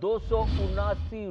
279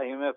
IMF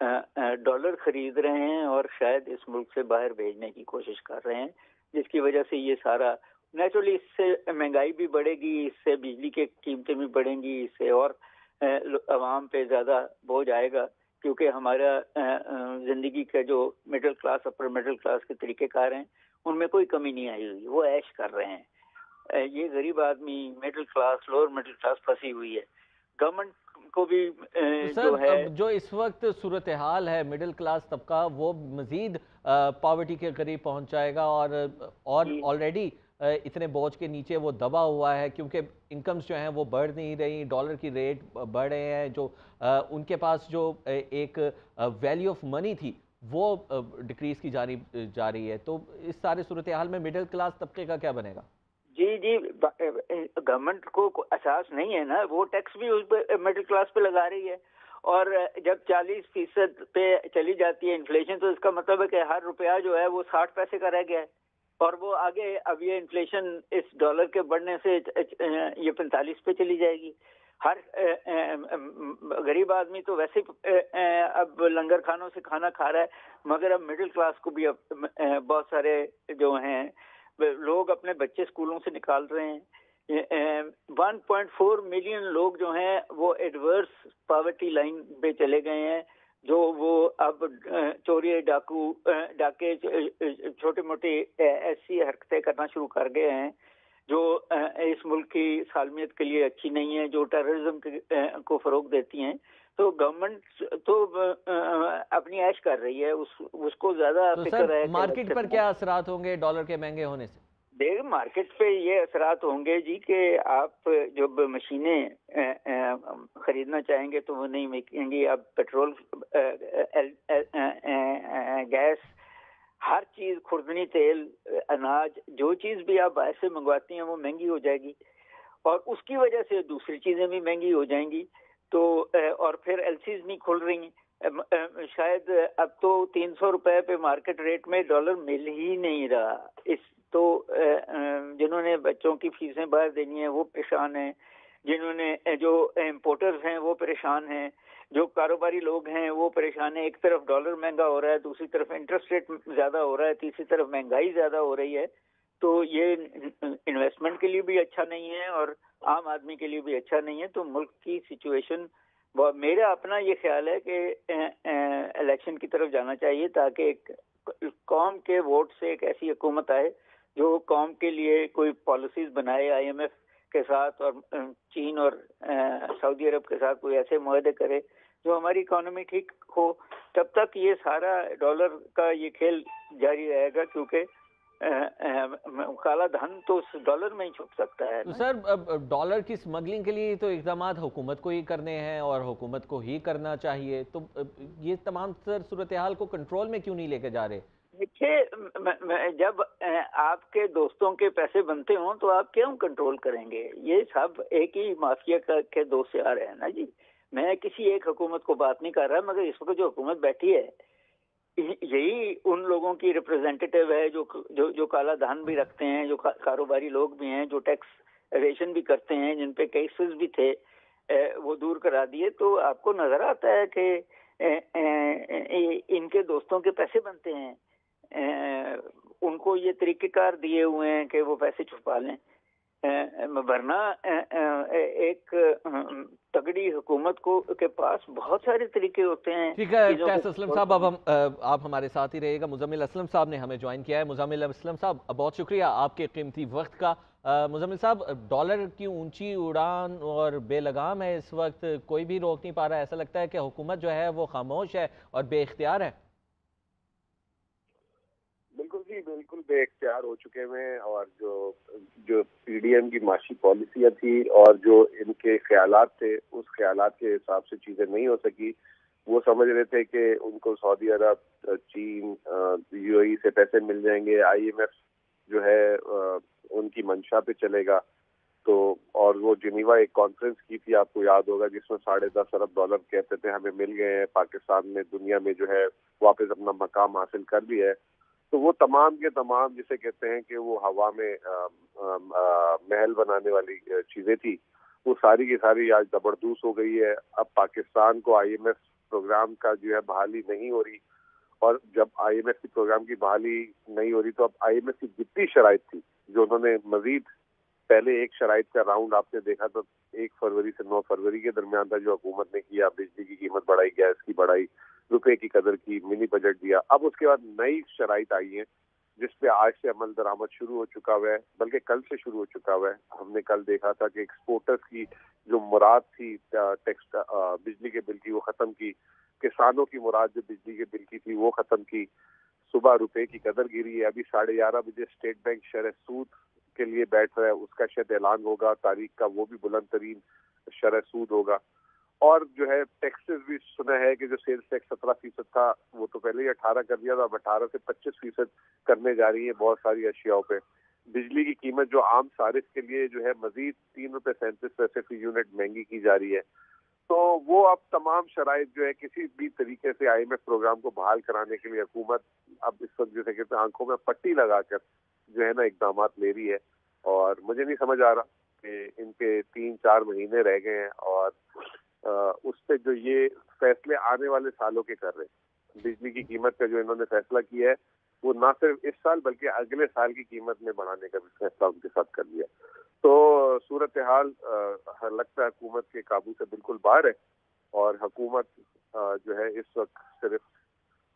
dollar خرید رہے ہیں اور شاید اس ملک سے باہر بھیجنے کی کوشش کر رہے ہیں، جس کی وجہ سے یہ سارا نیچرلی اس سے مہنگائی بھی بڑھے گی، اس سے بجلی کی قیمتیں بھی بڑھیں گی، اس سے اور عوام پہ زیادہ بوجھ آئے گا، کیونکہ ہمارا زندگی کا جو middle class upper middle class کے طریقہ کار ہیں ان میں کوئی کمی نہیں آئی ہوئی، وہ عیش کر رہے ہیں۔ یہ غریب آدمی middle class lower middle class پھنسی ہوئی ہے۔ گورنمنٹ کو بھی جو ہے جو اس وقت صورتحال ہے مڈل کلاس طبقہ وہ مزید پاورٹی کے قریب پہنچ جائے گا، اور آلریڈی اتنے بوجھ کے نیچے وہ دبا ہوا ہے، کیونکہ انکمز جو ہیں وہ بڑھ نہیں رہی، ڈالر کی ریٹ بڑھ رہے ہیں، جو ان کے پاس جو ایک ویلیو آف منی تھی وہ ڈکریز کی جانب جا رہی ہے۔ تو اس سارے صورتحال میں مڈل کلاس طبقے کا کیا بنے گا؟ جی گورنمنٹ کو احساس نہیں ہے نا، وہ ٹیکس بھی اس پہ مڈل کلاس پہ لگا رہی ہے، اور جب 40% پہ چلی جاتی ہے انفلیشن تو اس کا مطلب ہے کہ ہر روپیہ جو ہے وہ 60 پیسے کا رہ گیا ہے، اور وہ آگے اب یہ انفلیشن اس ڈالر کے بڑھنے سے یہ 45 پہ چلی جائے گی۔ ہر غریب آدمی تو ویسے اب لنگر خانوں سے کھانا کھا رہا ہے، مگر اب مڈل کلاس کو بھی اب بہت سارے جو ہیں لوگ اپنے بچے اسکولوں سے نکال رہے ہیں۔ 1.4 ملین لوگ جو ہیں وہ ایڈورس پاورٹی لائن پہ چلے گئے ہیں، جو وہ اب چوری ڈاکے چھوٹے موٹے ایسی حرکتیں کرنا شروع کر گئے ہیں جو اس ملک کی سالمیت کے لیے اچھی نہیں ہے، جو ٹیررزم کو فروغ دیتی ہیں۔ تو گورنمنٹ تو اپنی عیش کر رہی ہے، اس کو زیادہ فکر ہے۔ مارکیٹ پر کیا اثرات ہوں گے ڈالر کے مہنگے ہونے سے؟ دیکھ مارکیٹ پہ یہ اثرات ہوں گے جی کہ آپ جب مشینیں خریدنا چاہیں گے تو وہ نہیں ملیں گی، اب پیٹرول گیس ہر چیز خوردنی تیل اناج جو چیز بھی آپ باہر سے منگواتی ہیں وہ مہنگی ہو جائے گی، اور اس کی وجہ سے دوسری چیزیں بھی مہنگی ہو جائیں گی۔ تو اور پھر ایل سیز نہیں کھل رہی، شاید اب تو 300 روپے پہ مارکیٹ ریٹ میں ڈالر مل ہی نہیں رہا۔ اس تو جنہوں نے بچوں کی فیسیں باہر دینی ہیں وہ پریشان ہیں، جنہوں نے جو امپورٹرز ہیں وہ پریشان ہیں، جو کاروباری لوگ ہیں وہ پریشان ہیں۔ ایک طرف ڈالر مہنگا ہو رہا ہے، دوسری طرف انٹرسٹ ریٹ زیادہ ہو رہا ہے، تیسری طرف مہنگائی زیادہ ہو رہی ہے، تو یہ انویسٹمنٹ کے لیے بھی اچھا نہیں ہے اور عام آدمی کے لیے بھی اچھا نہیں ہے۔ تو ملک کی سچویشن میرا اپنا یہ خیال ہے کہ الیکشن کی طرف جانا چاہیے تاکہ ایک قوم کے ووٹ سے ایک ایسی حکومت آئے جو قوم کے لیے کوئی پالیسیز بنائے، آئی ایم ایف کے ساتھ اور چین اور سعودی عرب کے ساتھ کوئی ایسے معاہدے کرے جو ہماری اکانومی ٹھیک ہو۔ تب تک یہ سارا ڈالر کا یہ کھیل جاری رہے گا، کیونکہ کالا دھن تو ڈالر میں ہی چھپ سکتا ہے۔ تو سر ڈالر کی اسمگلنگ کے لیے تو اقدامات حکومت کو ہی کرنے ہیں اور حکومت کو ہی کرنا چاہیے، تو یہ تمام سر صورتحال کو کنٹرول میں کیوں نہیں لے کے جا رہے؟ دیکھیے جب آپ کے دوستوں کے پیسے بنتے ہوں تو آپ کیوں کنٹرول کریں گے؟ یہ سب ایک ہی مافیا کے دوست سے آ رہے ہیں نا جی۔ میں کسی ایک حکومت کو بات نہیں کر رہا، مگر اس وقت جو حکومت بیٹھی ہے یہی ان لوگوں کی ریپرزینٹیٹیو ہے جو کالا دھن بھی رکھتے ہیں، جو کاروباری لوگ بھی ہیں، جو ٹیکس ایویشن بھی کرتے ہیں، جن پہ کیسز بھی تھے وہ دور کرا دیے۔ تو آپ کو نظر آتا ہے کہ ان کے دوستوں کے پیسے بنتے ہیں، ان کو یہ طریقہ کار دیے ہوئے ہیں کہ وہ پیسے چھپا لیں، ورنہ ایک تگڑی حکومت کے پاس بہت سارے طریقے ہوتے ہیں۔ ٹھیک ہے قیس اسلم صاحب، اب آپ ہمارے ساتھ ہی رہے گا۔ مزمل اسلم صاحب نے ہمیں جوائن کیا ہے۔ مزمل اسلم صاحب بہت شکریہ آپ کے قیمتی وقت کا۔ مزمل صاحب، ڈالر کی اونچی اڑان اور بے لگام ہے اس وقت، کوئی بھی روک نہیں پا رہا ہے، ایسا لگتا ہے کہ حکومت جو ہے وہ خاموش ہے اور بے اختیار ہے۔ بالکل جی، بالکل بے اختیار ہو چکے ہیں، اور جو پی ڈی ایم کی معاشی پالیسیاں تھی اور جو ان کے خیالات تھے اس خیالات کے حساب سے چیزیں نہیں ہو سکی۔ وہ سمجھ رہے تھے کہ ان کو سعودی عرب، چین، یو اے ای سے پیسے مل جائیں گے، آئی ایم ایف جو ہے ان کی منشا پہ چلے گا، تو اور وہ جنیوا ایک کانفرنس کی تھی، آپ کو یاد ہوگا، جس میں $10.5 ارب کہتے تھے ہمیں مل گئے ہیں، پاکستان نے دنیا میں جو ہے واپس اپنا مقام حاصل کر لیا ہے۔ تو وہ تمام کے تمام جسے کہتے ہیں کہ وہ ہوا میں محل بنانے والی چیزیں تھی، وہ ساری کی ساری آج زبردوز ہو گئی ہے۔ اب پاکستان کو آئی ایم ایف پروگرام کا جو ہے بحالی نہیں ہو رہی، اور جب آئی ایم ایف کی پروگرام کی بحالی نہیں ہو رہی تو اب آئی ایم ایف کی جتنی شرائط تھی جو انہوں نے مزید پہلے ایک شرائط کا راؤنڈ آپ نے دیکھا تو 1 فروری سے 9 فروری کے درمیان تھا جو حکومت نے کیا، بجلی کی قیمت بڑھائی، گیس کی بڑھائی، روپے کی قدر کی، منی بجٹ دیا. اب اس کے بعد نئی شرائط آئی ہیں جس پہ آج سے عمل درآمد شروع ہو چکا ہوا ہے، بلکہ کل سے شروع ہو چکا ہوا ہے. ہم نے کل دیکھا تھا کہ ایکسپورٹرز کی جو مراد تھی ٹیکس بجلی کے بل کی وہ ختم کی، کسانوں کی مراد جو بجلی کے بل کی تھی وہ ختم کی. صبح روپے کی قدر گری ہے. ابھی 11:30 بجے اسٹیٹ بینک شرح سود کے لیے بیٹھ رہا ہے، اس کا شاید اعلان ہوگا تاریخ کا، وہ بھی بلند ترین شرح سود ہوگا. اور جو ہے ٹیکسز بھی سنا ہے کہ جو سیلز ٹیکس 17% تھا وہ تو پہلے ہی 18 کر دیا تھا، اب 18 سے 25% کرنے جا رہی ہے بہت ساری اشیاء پہ. بجلی کی قیمت جو عام صارف کے لیے جو ہے مزید 3.37 روپے فی یونٹ مہنگی کی جا رہی ہے. تو وہ اب تمام شرائط جو ہے کسی بھی طریقے سے آئی ایم ایف پروگرام کو بحال کرانے کے لیے حکومت اب اس وقت جیسے کہتے ہیں آنکھوں میں پٹی لگا کر جو ہے نا اقدامات لے رہی ہے. اور مجھے نہیں سمجھ آ رہا کہ ان کے 3-4 مہینے رہ گئے ہیں اور اس پہ جو یہ فیصلے آنے والے سالوں کے کر رہے ہیں. بجلی کی قیمت کا جو انہوں نے فیصلہ کیا ہے وہ نہ صرف اس سال بلکہ اگلے سال کی قیمت میں بڑھانے کا بھی فیصلہ ان کے ساتھ کر لیا. تو صورتحال لگتا ہے حکومت کے قابو سے بالکل باہر ہے، اور حکومت جو ہے اس وقت صرف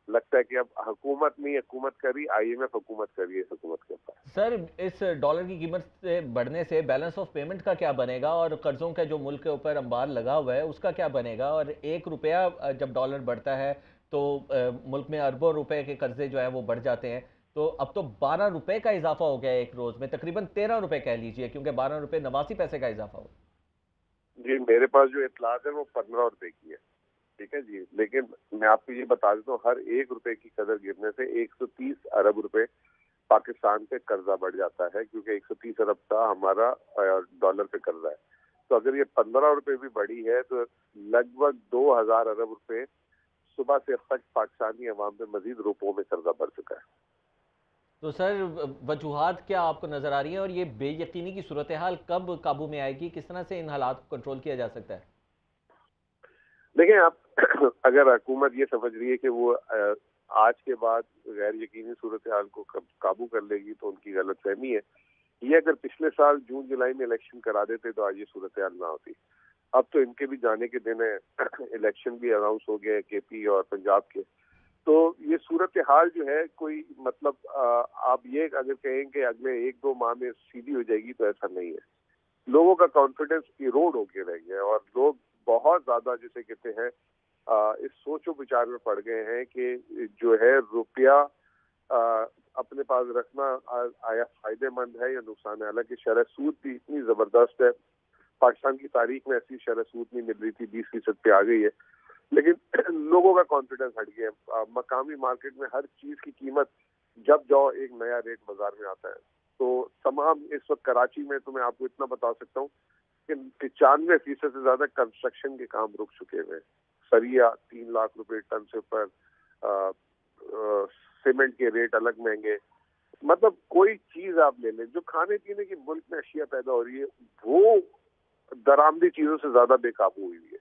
لگتا ہے کہ اب حکومت نہیں حکومت کر رہی، آئی ایم ایف حکومت کر رہی ہے اس حکومت کے اوپر. سر اس ڈالر کی قیمت سے بڑھنے سے بیلنس آف پیمنٹ کا کیا بنے گا، اور قرضوں کا جو ملک کے اوپر انبار لگا ہوا ہے اس کا کیا بنے گا؟ اور 1 روپیہ جب ڈالر بڑھتا ہے تو ملک میں اربوں روپے کے قرضے جو ہے وہ بڑھ جاتے ہیں. تو اب تو 12 روپے کا اضافہ ہو گیا ہے ایک روز میں، تقریباً 13 روپے کہہ لیجئے، کیونکہ 12 روپے 89 پیسے کا اضافہ ہو. جی میرے پاس جو اطلاعات ہے وہ 15 روپے کی ہے، ٹھیک ہے جی. لیکن میں آپ کو یہ بتا دیتا ہوں ہر 1 روپے کی قدر گرنے سے 130 ارب روپے پاکستان پہ قرضہ بڑھ جاتا ہے، کیونکہ 130 ارب کا ہمارا ڈالر پہ قرضہ ہے. تو اگر یہ 15 روپے بھی بڑھی ہے تو لگ بھگ 2000 ارب روپے صبح سے اب تک پاکستانی عوام پہ مزید روپوں میں قرضہ بڑھ چکا ہے. تو سر وجوہات کیا آپ کو نظر آ رہی ہیں، اور یہ بے یقینی کی صورتحال کب قابو میں آئے گی؟ کس طرح سے ان حالات کو کنٹرول کیا جا سکتا ہے؟ دیکھیں آپ اگر حکومت یہ سمجھ رہی ہے کہ وہ آج کے بعد غیر یقینی صورتحال کو قابو کر لے گی تو ان کی غلط فہمی ہے. یہ اگر پچھلے سال جون جولائی میں الیکشن کرا دیتے تو آج یہ صورتحال نہ ہوتی. اب تو ان کے بھی جانے کے دن ہے، الیکشن بھی اناؤنس ہو گیا ہے کے پی اور پنجاب کے. تو یہ صورتحال جو ہے کوئی مطلب آپ یہ اگر کہیں کہ اگلے 1-2 ماہ میں سیدھی ہو جائے گی تو ایسا نہیں ہے. لوگوں کا کانفیڈنس ایروڈ ہو کے رہ گیا ہے، اور لوگ بہت زیادہ جسے کہتے ہیں اس سوچ و بچار میں پڑ گئے ہیں کہ جو ہے روپیہ اپنے پاس رکھنا آیا فائدہ مند ہے یا نقصان ہے. حالانکہ شرح سود بھی اتنی زبردست ہے، پاکستان کی تاریخ میں ایسی شرح سود نہیں مل رہی تھی، 20% پہ آ گئی ہے. لیکن لوگوں کا کانفیڈنس ہٹ گیا ہے. مقامی مارکیٹ میں ہر چیز کی قیمت جب جاؤ ایک نیا ریٹ بازار میں آتا ہے. تو تمام اس وقت کراچی میں تو میں آپ کو اتنا بتا سکتا ہوں کہ 95% سے زیادہ کنسٹرکشن کے کام رک چکے ہوئے. سریا 3 لاکھ روپے ٹن سے اوپر، سیمنٹ کے ریٹ الگ مہنگے. مطلب کوئی چیز آپ لے لیں جو کھانے پینے کی ملک میں اشیاء پیدا ہو رہی ہے وہ درآمدی چیزوں سے زیادہ بے قابو ہوئی ہے.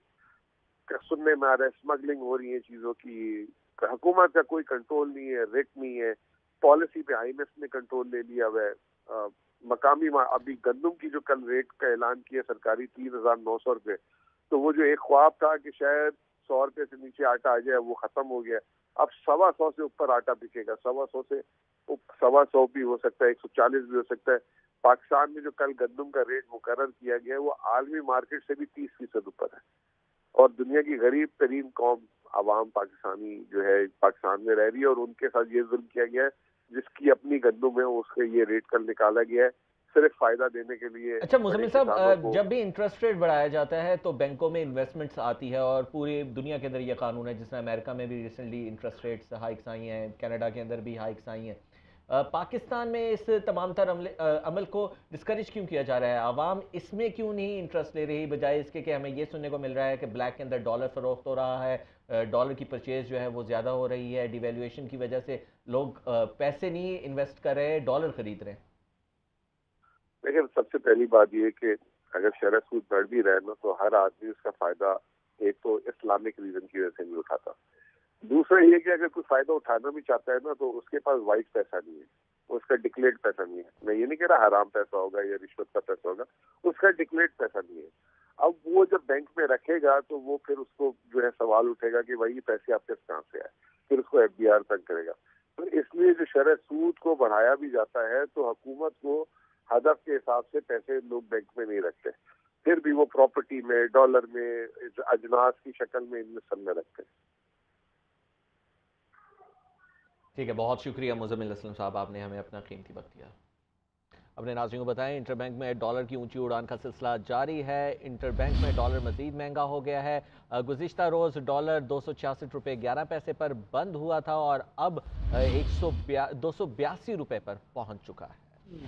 سننے میں آ رہا ہے اسمگلنگ ہو رہی ہے چیزوں کی، حکومت کا کوئی کنٹرول نہیں ہے، ریٹ نہیں ہے. پالیسی پہ آئی ایم ایف نے کنٹرول لے لیا ہوا ہے. مقامی ابھی گندم کی جو کل ریٹ کا اعلان کیا سرکاری 3900 روپے، تو وہ جو ایک خواب تھا کہ شاید 100 روپے سے نیچے آٹا آ جائے وہ ختم ہو گیا. اب 125 سے اوپر آٹا بکے گا، 125 سے 125 بھی ہو سکتا ہے، 140 بھی ہو سکتا ہے. پاکستان میں جو کل گندم کا ریٹ مقرر کیا گیا ہے وہ عالمی مارکیٹ سے بھی 30% اوپر ہے. اور دنیا کی غریب ترین قوم عوام پاکستانی جو ہے پاکستان میں رہ رہی ہے، اور ان کے ساتھ یہ ظلم کیا گیا ہے جس کی اپنی گندم ہے اس کے یہ ریٹ کل نکالا گیا ہے صرف فائدہ دینے کے لیے. اچھا مزمل صاحب، جب بھی انٹرسٹ ریٹ بڑھایا جاتا ہے تو بینکوں میں انویسٹمنٹس آتی ہے، اور پوری دنیا کے اندر یہ قانون ہے، جس طرح امریکہ میں بھی ریسنٹلی انٹرسٹ ریٹس ہائکس آئی ہیں، کینیڈا کے اندر بھی ہائکس آئی ہیں. پاکستان میں اس تمام تر عمل کو ڈسکریج کیوں کیا جا رہا ہے؟ عوام اس میں کیوں نہیں انٹرسٹ لے رہی، بجائے اس کے کہ ہمیں یہ سننے کو مل رہا ہے کہ بلیک کے اندر ڈالر فروخت ہو رہا ہے، ڈالر کی پرچیز جو ہے وہ زیادہ ہو رہی ہے، ڈی ویلیویشن کی وجہ سے لوگ پیسے نہیں انویسٹ کر رہے، ڈالر خرید رہے ہیں. لیکن سب سے پہلی بات یہ کہ اگر شرح سود بڑھ بھی رہے نا تو ہر آدمی اس کا فائدہ ایک تو اسلامک ریزن کی وجہ سے نہیں اٹھاتا. دوسرا یہ کہ اگر کوئی فائدہ اٹھانا بھی چاہتا ہے نا تو اس کے پاس وائٹ پیسہ نہیں ہے, اس کا ڈکلیئرڈ پیسہ نہیں ہے. میں یہ نہیں کہہ رہا حرام پیسہ ہوگا یا رشوت کا پیسہ ہوگا, اس کا ڈکلیئرڈ پیسہ نہیں ہے. اب وہ جب بینک میں رکھے گا تو وہ پھر اس کو جو ہے سوال اٹھے گا کہ بھائی یہ پیسے آپ کے کہاں سے آئے, پھر اس کو ایف بی آر تنگ کرے گا. تو اس لیے جو شرح سود کو بڑھایا بھی جاتا ہے تو حکومت کو ہدف کے حساب سے پیسے لوگ بینک میں نہیں رکھتے, پھر بھی وہ پراپرٹی میں, ڈالر میں, اجناس کی شکل میں ان میں سب میں رکھتے ہیں. ٹھیک ہے, بہت شکریہ مزمل اسلم صاحب, آپ نے ہمیں اپنا قیمتی وقت دیا. اپنے ناظرین کو بتائیں انٹر بینک میں ڈالر کی اونچی اڑان کا سلسلہ جاری ہے. انٹر بینک میں ڈالر مزید مہنگا ہو گیا ہے. گزشتہ روز ڈالر 266 روپے 11 پیسے پر بند ہوا تھا اور اب 282 روپے پر پہنچ چکا ہے.